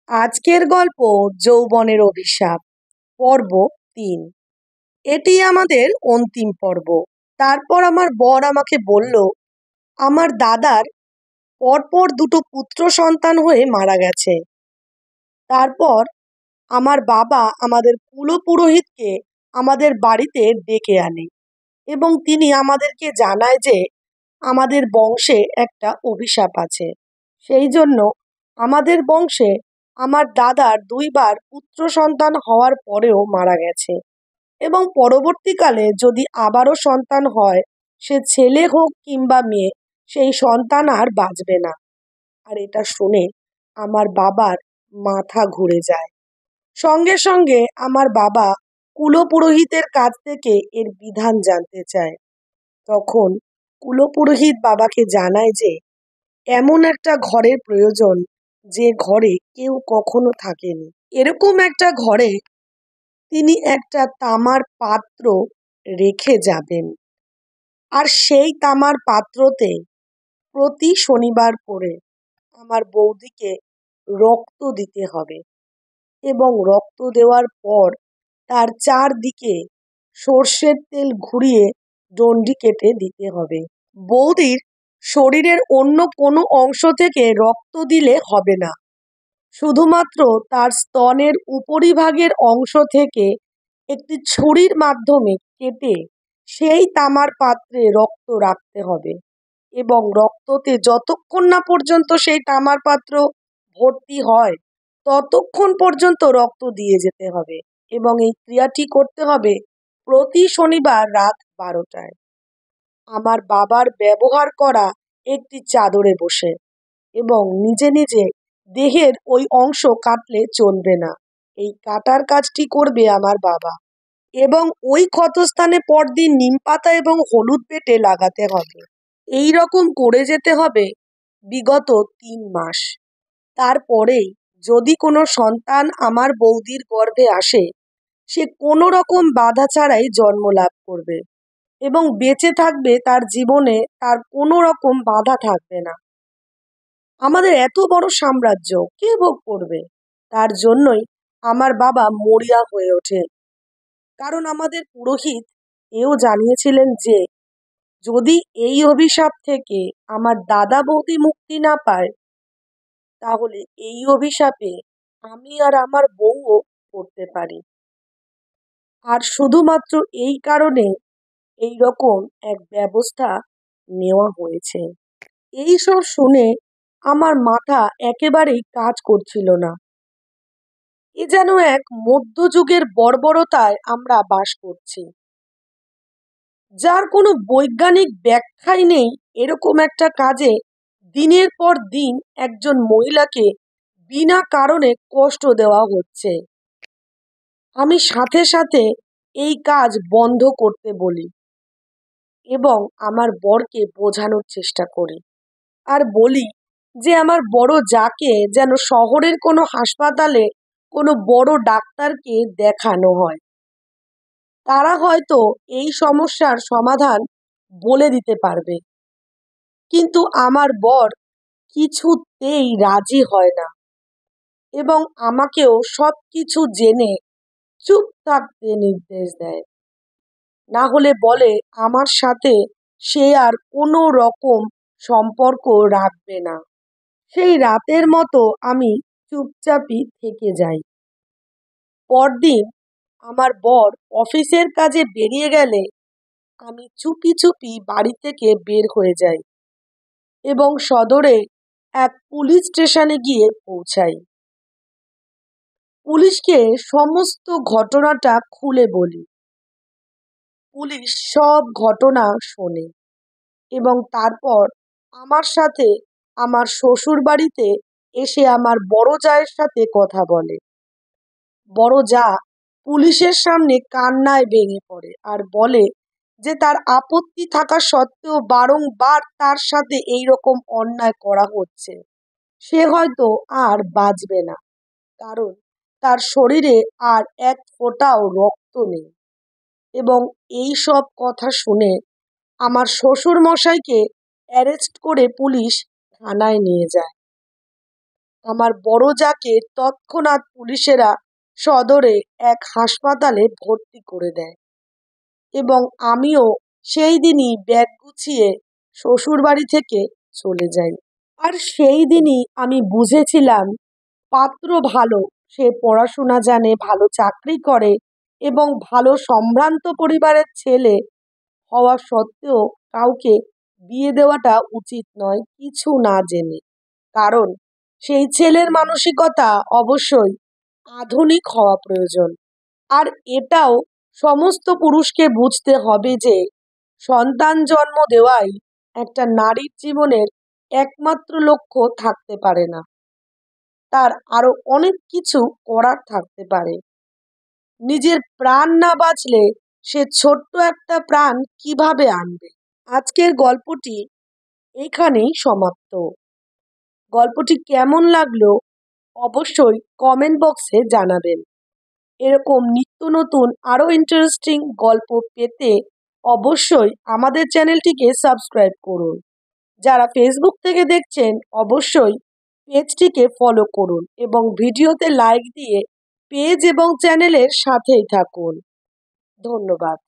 আজকের গল্প যৌবনের অভিশাপ পর্ব ৩। এটি আমাদের অন্তিম পর্ব। তারপর আমার বর আমাকে বলল, আমার দাদার পরপর দুটো পুত্র সন্তান হয়ে মারা গেছে। তারপর আমার বাবা আমাদের কুলপুরোহিতকে আমাদের বাড়িতে ডেকে আনে এবং তিনি আমাদেরকে জানায় যে আমাদের বংশে একটা অভিশাপ আছে। সেই জন্য আমাদের বংশে আমার দাদার ২বার পুত্র সন্তান হওয়ার পরেও মারা গেছে এবং পরবর্তীকালে যদি আবারও সন্তান হয়, সে ছেলে হোক কিংবা মেয়ে, সেই সন্তান আর বাঁচবে না। আর এটা শুনে আমার বাবার মাথা ঘুরে যায়। সঙ্গে সঙ্গে আমার বাবা কুলপুরোহিতের কাছ থেকে এর বিধান জানতে চায়। তখন কুলপুরোহিত বাবাকে জানায় যে এমন একটা ঘরের প্রয়োজন যে ঘরে কেউ কখনো থাকেনি। এরকম একটা ঘরে তিনি একটা তামার পাত্র রেখে যাবেন, আর সেই তামার পাত্রতে প্রতি শনিবার করে আমার বৌদিকে রক্ত দিতে হবে এবং রক্ত দেওয়ার পর তার চারদিকে সর্ষের তেল ঘুরিয়ে ডন্ডি কেটে দিতে হবে। বৌদির শরীরের অন্য কোনো অংশ থেকে রক্ত দিলে হবে না, শুধুমাত্র তার স্তনের উপরিভাগের অংশ থেকে একটি ছুরির মাধ্যমে কেটে সেই তামার পাত্রে রক্ত রাখতে হবে এবং রক্ততে যতক্ষণ না পর্যন্ত সেই তামার পাত্র ভর্তি হয় ততক্ষণ পর্যন্ত রক্ত দিয়ে যেতে হবে এবং এই ক্রিয়াটি করতে হবে প্রতি শনিবার রাত 12টায় আমার বাবার ব্যবহার করা একটি চাদরে বসে, এবং নিজে নিজে দেহের ওই অংশ কাটলে চলবে না। এই কাটার কাজটি করবে আমার বাবা এবং ওই ক্ষতস্থানে পরদিন নিমপাতা এবং হলুদ বেটে লাগাতে হবে। এই রকম করে যেতে হবে বিগত ৩ মাস। তারপরেই যদি কোনো সন্তান আমার বৌদির গর্ভে আসে, সে কোনো রকম বাধা ছাড়াই জন্ম লাভ করবে এবং বেঁচে থাকবে, তার জীবনে তার কোনো রকম বাধা থাকবে না। আমাদের এত বড় সাম্রাজ্য কে ভোগ করবে? তার জন্যই আমার বাবা মরিয়া হয়ে ওঠে। কারণ আমাদের পুরোহিত এও জানিয়েছিলেন যে যদি এই অভিশাপ থেকে আমার দাদা বৌদি মুক্তি না পায়, তাহলে এই অভিশাপে আমি আর আমার বউও পড়তে পারি। আর শুধুমাত্র এই কারণে এই রকম এক ব্যবস্থা নেওয়া হয়েছে। এই সব শুনে আমার মাথা একেবারেই কাজ করছিল না। এ যেন এক মধ্যযুগের বর্বরতায় আমরা বাস করছি, যার কোনো বৈজ্ঞানিক ব্যাখ্যাই নেই। এরকম একটা কাজে দিনের পর দিন একজন মহিলাকে বিনা কারণে কষ্ট দেওয়া হচ্ছে। আমি সাথে সাথে এই কাজ বন্ধ করতে বলি এবং আমার বরকে বোঝানোর চেষ্টা করি আর বলি যে আমার বড় যাকে যেন শহরের কোনো হাসপাতালে কোনো বড় ডাক্তারকে দেখানো হয়। তারা হয়তো এই সমস্যার সমাধান বলে দিতে পারবে। কিন্তু আমার বর কিছুতেই রাজি হয় না এবং আমাকেও সবকিছু জেনে চুপ থাকতে নির্দেশ দেয়। না হলে বলে আমার সাথে সে আর কোনো রকম সম্পর্ক রাখবে না। সেই রাতের মতো আমি চুপচাপই থেকে যাই। পরদিন আমার বর অফিসের কাজে বেরিয়ে গেলে আমি চুপি চুপি বাড়ি থেকে বের হয়ে যাই এবং সদরে এক পুলিশ স্টেশনে গিয়ে পৌঁছাই। পুলিশকে সমস্ত ঘটনাটা খুলে বলি। পুলিশ সব ঘটনা শোনে এবং তারপর আমার সাথে আমার শ্বশুর বাড়িতে এসে আমার বড় জায়ের সাথে কথা বলে। বড় জা পুলিশের সামনে কান্নায় ভেঙে পড়ে আর বলে যে তার আপত্তি থাকা সত্ত্বেও বারংবার তার সাথে এই রকম অন্যায় করা হচ্ছে। সে হয়তো আর বাঁচবে না, কারণ তার শরীরে আর এক ফোঁটাও রক্ত নেই। এবং এই সব কথা শুনে আমার শ্বশুর মশাইকে অ্যারেস্ট করে পুলিশ থানায় নিয়ে যায়। আমার বড় যাকে তৎক্ষণাৎ পুলিশেরা সদরে এক হাসপাতালে ভর্তি করে দেয় এবং আমিও সেই দিনই ব্যাগ গুছিয়ে শ্বশুরবাড়ি থেকে চলে যাই। আর সেই দিনই আমি বুঝেছিলাম পাত্র ভালো, সে পড়াশোনা জানে, ভালো চাকরি করে এবং ভালো সম্ভ্রান্ত পরিবারের ছেলে হওয়া সত্ত্বেও কাউকে বিয়ে দেওয়াটা উচিত নয় কিছু না জেনে। কারণ সেই ছেলের মানসিকতা অবশ্যই আধুনিক হওয়া প্রয়োজন। আর এটাও সমস্ত পুরুষকে বুঝতে হবে যে সন্তান জন্ম দেওয়াই একটা নারীর জীবনের একমাত্র লক্ষ্য থাকতে পারে না, তার আরো অনেক কিছু করার থাকতে পারে। নিজের প্রাণ না বাঁচলে সে ছোট্ট একটা প্রাণ কিভাবে আনবে। আজকের গল্পটি এখানেই সমাপ্ত। গল্পটি কেমন লাগলো অবশ্যই কমেন্ট বক্সে জানাবেন। এরকম নিত্য নতুন আরো ইন্টারেস্টিং গল্প পেতে অবশ্যই আমাদের চ্যানেলটিকে সাবস্ক্রাইব করুন। যারা ফেসবুক থেকে দেখছেন অবশ্যই পেজটিকে ফলো করুন এবং ভিডিওতে লাইক দিয়ে পেজ এবং চ্যানেলের সাথেই থাকুন। ধন্যবাদ।